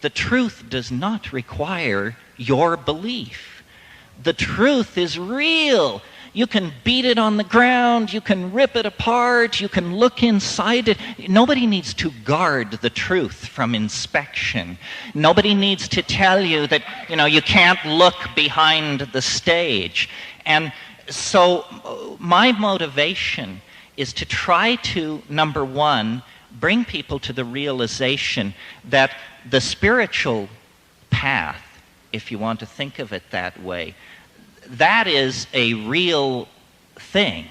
The truth does not require your belief. The truth is real. You can beat it on the ground, you can rip it apart, you can look inside it. Nobody needs to guard the truth from inspection. Nobody needs to tell you that, you can't look behind the stage. And so my motivation is to try to, number one, bring people to the realization that the spiritual path, if you want to think of it that way, that is a real thing,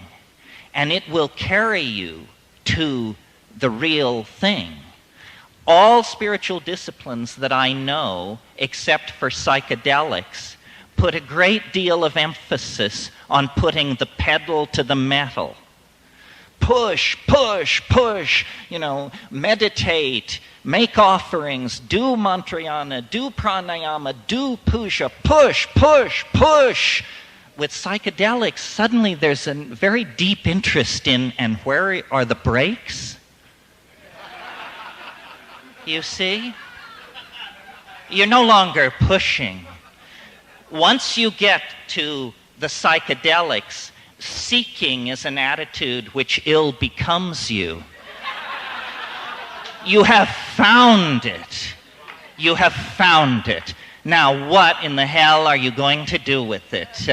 and it will carry you to the real thing. All spiritual disciplines that I know, except for psychedelics, put a great deal of emphasis on putting the pedal to the metal. Push, push, push, meditate, make offerings, do mantrayana, do pranayama, do puja, push, push, push. With psychedelics, suddenly there's a very deep interest in, and where are the brakes? You see? You're no longer pushing. Once you get to the psychedelics, seeking is an attitude which ill becomes you. You have found it. You have found it. Now, what in the hell are you going to do with it?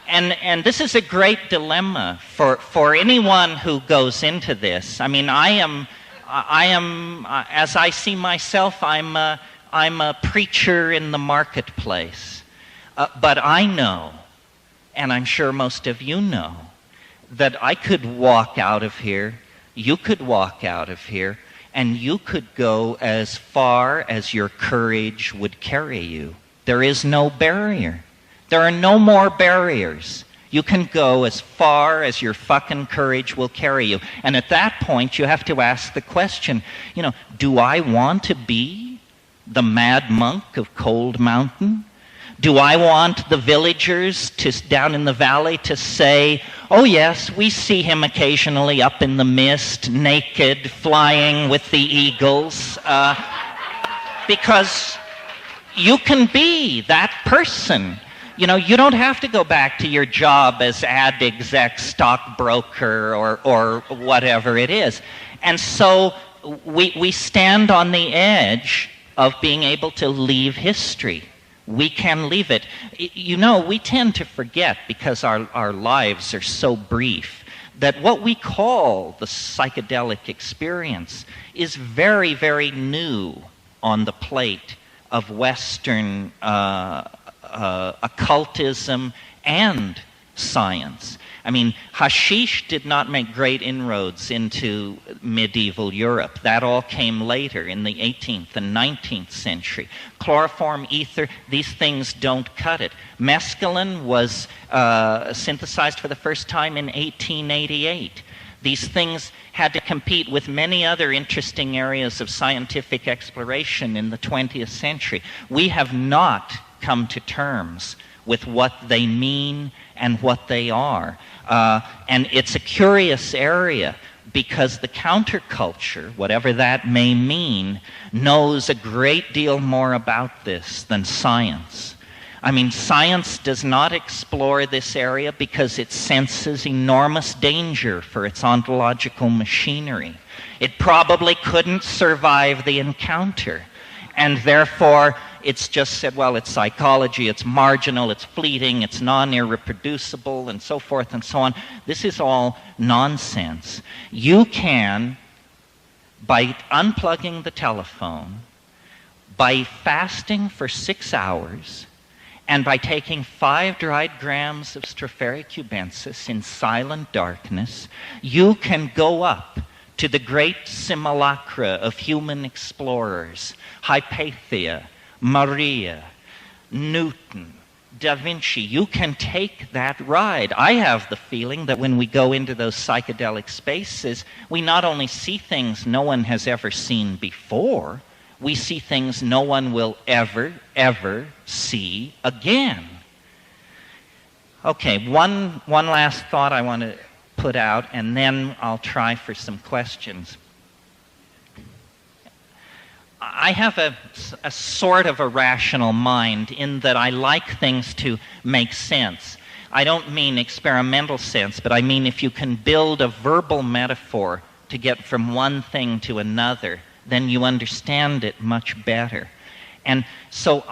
And this is a great dilemma for anyone who goes into this. I mean, I am, as I see myself, I'm a preacher in the marketplace. But I know, and I'm sure most of you know, that I could walk out of here, you could walk out of here, and you could go as far as your courage would carry you. There is no barrier. There are no more barriers. You can go as far as your fucking courage will carry you. And at that point, you have to ask the question, do I want to be the mad monk of Cold Mountain? Do I want the villagers down in the valley to say, oh yes, we see him occasionally up in the mist, naked, flying with the eagles? Because you can be that person. You don't have to go back to your job as ad exec, stockbroker, or whatever it is. And so we stand on the edge of being able to leave history. We can leave it. We tend to forget, because our lives are so brief, that what we call the psychedelic experience is very, very new on the plate of Western occultism and science. I mean, hashish did not make great inroads into medieval Europe. That all came later in the 18th and 19th century. Chloroform, ether, these things don't cut it. Mescaline was synthesized for the first time in 1888. These things had to compete with many other interesting areas of scientific exploration in the 20th century. We have not come to terms with what they mean and what they are. And it's a curious area, because the counterculture, whatever that may mean, knows a great deal more about this than science. I mean, science does not explore this area because it senses enormous danger for its ontological machinery. It probably couldn't survive the encounter, and therefore it's just said, well, it's psychology, it's marginal, it's fleeting, it's non-irreproducible, and so forth and so on. This is all nonsense. You can, by unplugging the telephone, by fasting for 6 hours, and by taking 5 dried grams of Stropharia cubensis in silent darkness, you can go up to the great simulacra of human explorers, Hypatia, Maria, Newton, Da Vinci. You can take that ride. I have the feeling that when we go into those psychedelic spaces, we not only see things no one has ever seen before, we see things no one will ever, ever see again. Okay, one last thought I want to put out, and then I'll try for some questions. I have a sort of a rational mind in that I like things to make sense. I don't mean experimental sense, but I mean if you can build a verbal metaphor to get from one thing to another, then you understand it much better. And so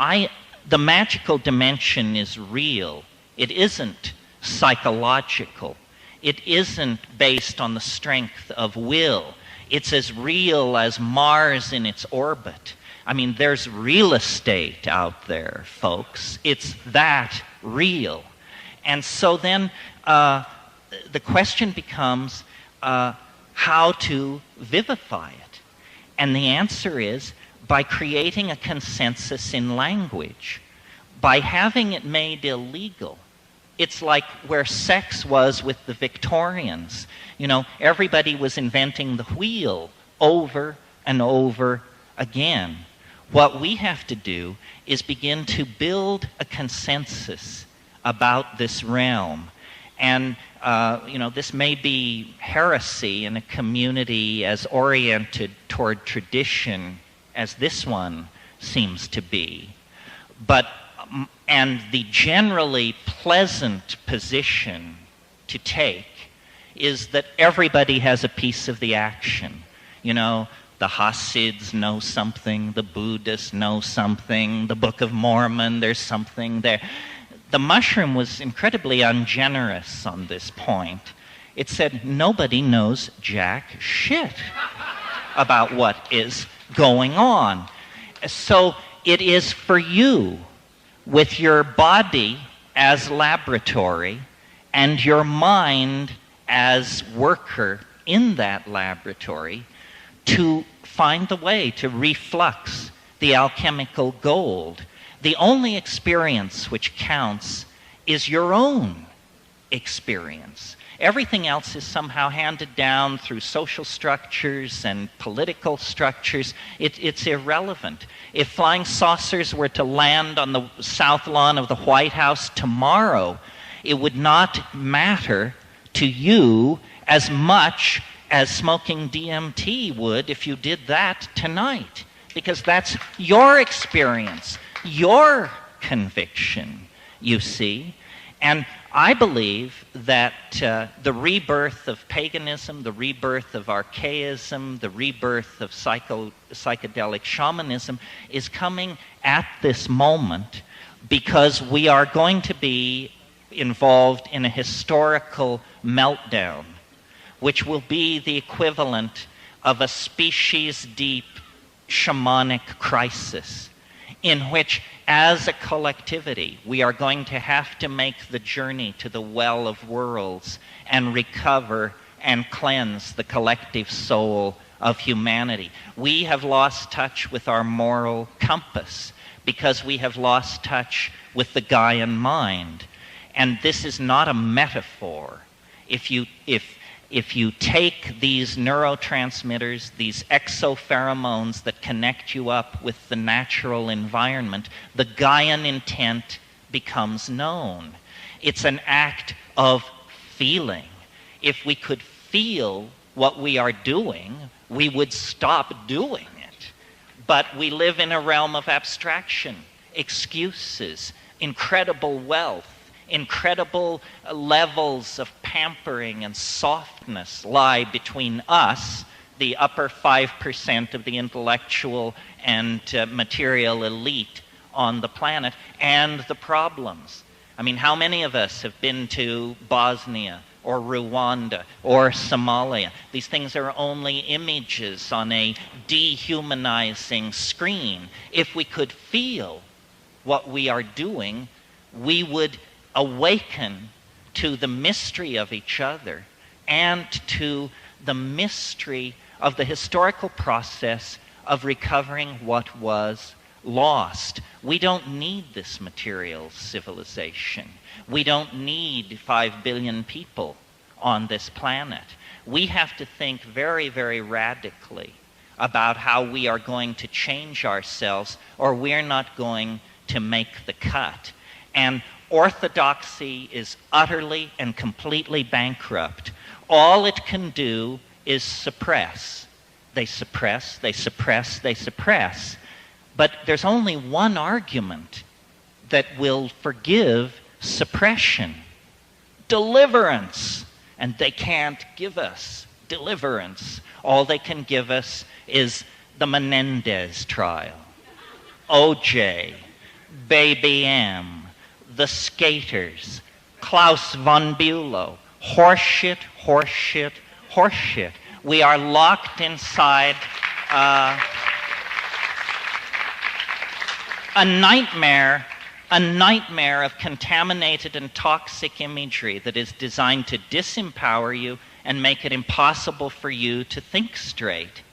the magical dimension is real. It isn't psychological. It isn't based on the strength of will. It's as real as Mars in its orbit. I mean, there's real estate out there, folks. It's that real. And so then the question becomes how to vivify it. And the answer is by creating a consensus in language, by having it made illegal. It's like where sex was with the Victorians. You know, everybody was inventing the wheel over and over again. What we have to do is begin to build a consensus about this realm. And, this may be heresy in a community as oriented toward tradition as this one seems to be. And the generally pleasant position to take is that everybody has a piece of the action. You know, the Hasids know something, the Buddhists know something, the Book of Mormon, there's something there. The mushroom was incredibly ungenerous on this point. It said nobody knows jack shit about what is going on. So it is for you, with your body as laboratory and your mind as worker in that laboratory, to find the way to reflux the alchemical gold. The only experience which counts is your own experience. Everything else is somehow handed down through social structures and political structures. It's irrelevant. If flying saucers were to land on the south lawn of the White House tomorrow, it would not matter to you as much as smoking DMT would if you did that tonight, because that's your experience, your conviction, you see. And I believe that the rebirth of paganism, the rebirth of archaism, the rebirth of psychedelic shamanism is coming at this moment, because we are going to be involved in a historical meltdown, which will be the equivalent of a species-deep shamanic crisis, in which, as a collectivity, we are going to have to make the journey to the well of worlds and recover and cleanse the collective soul of humanity. We have lost touch with our moral compass because we have lost touch with the Gaian mind. And this is not a metaphor. If you take these neurotransmitters, these exopheromones that connect you up with the natural environment, the Gaian intent becomes known. It's an act of feeling. If we could feel what we are doing, we would stop doing it. But we live in a realm of abstraction, excuses, incredible wealth, incredible levels of pampering and softness lie between us, the upper 5% of the intellectual and material elite on the planet, and the problems. I mean, how many of us have been to Bosnia or Rwanda or Somalia? These things are only images on a dehumanizing screen. If we could feel what we are doing, we would awaken to the mystery of each other and to the mystery of the historical process of recovering what was lost. We don't need this material civilization. We don't need 5 billion people on this planet. We have to think very, very radically about how we are going to change ourselves, or we're not going to make the cut. And orthodoxy is utterly and completely bankrupt. All it can do is suppress. they suppress, they suppress, they suppress. But there's only one argument that will forgive suppression: deliverance. And they can't give us deliverance. All they can give us is the Menendez trial, OJ, Baby M, the skaters, Klaus von Bülow. Horseshit, horseshit, horseshit. We are locked inside a nightmare of contaminated and toxic imagery that is designed to disempower you and make it impossible for you to think straight.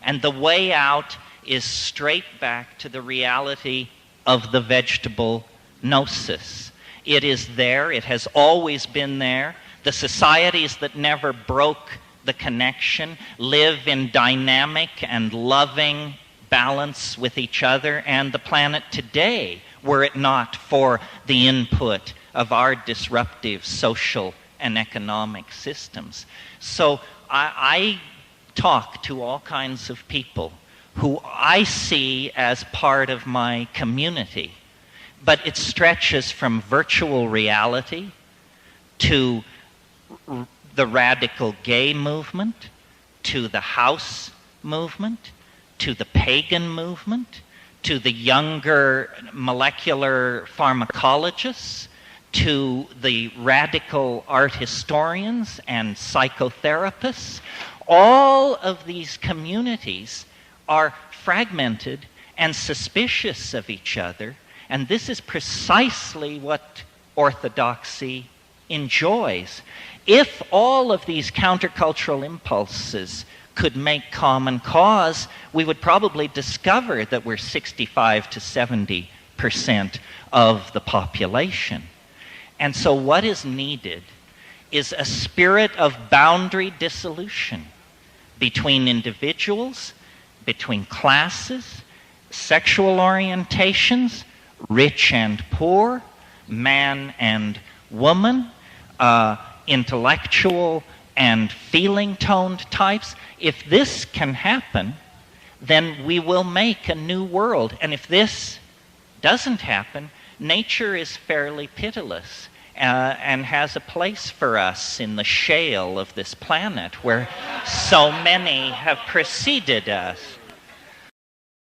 And the way out is straight back to the reality of the vegetable gnosis. It is there. It has always been there. The societies that never broke the connection live in dynamic and loving balance with each other and the planet today, were it not for the input of our disruptive social and economic systems. So I talk to all kinds of people who I see as part of my community, but it stretches from virtual reality to the radical gay movement, to the house movement, to the pagan movement, to the younger molecular pharmacologists, to the radical art historians and psychotherapists. All of these communities are fragmented and suspicious of each other, and this is precisely what orthodoxy enjoys. If all of these countercultural impulses could make common cause, we would probably discover that we're 65 to 70% of the population. And so what is needed is a spirit of boundary dissolution between individuals, between classes, sexual orientations, rich and poor, man and woman, intellectual and feeling-toned types. If this can happen, then we will make a new world. And if this doesn't happen, nature is fairly pitiless and has a place for us in the shale of this planet where so many have preceded us.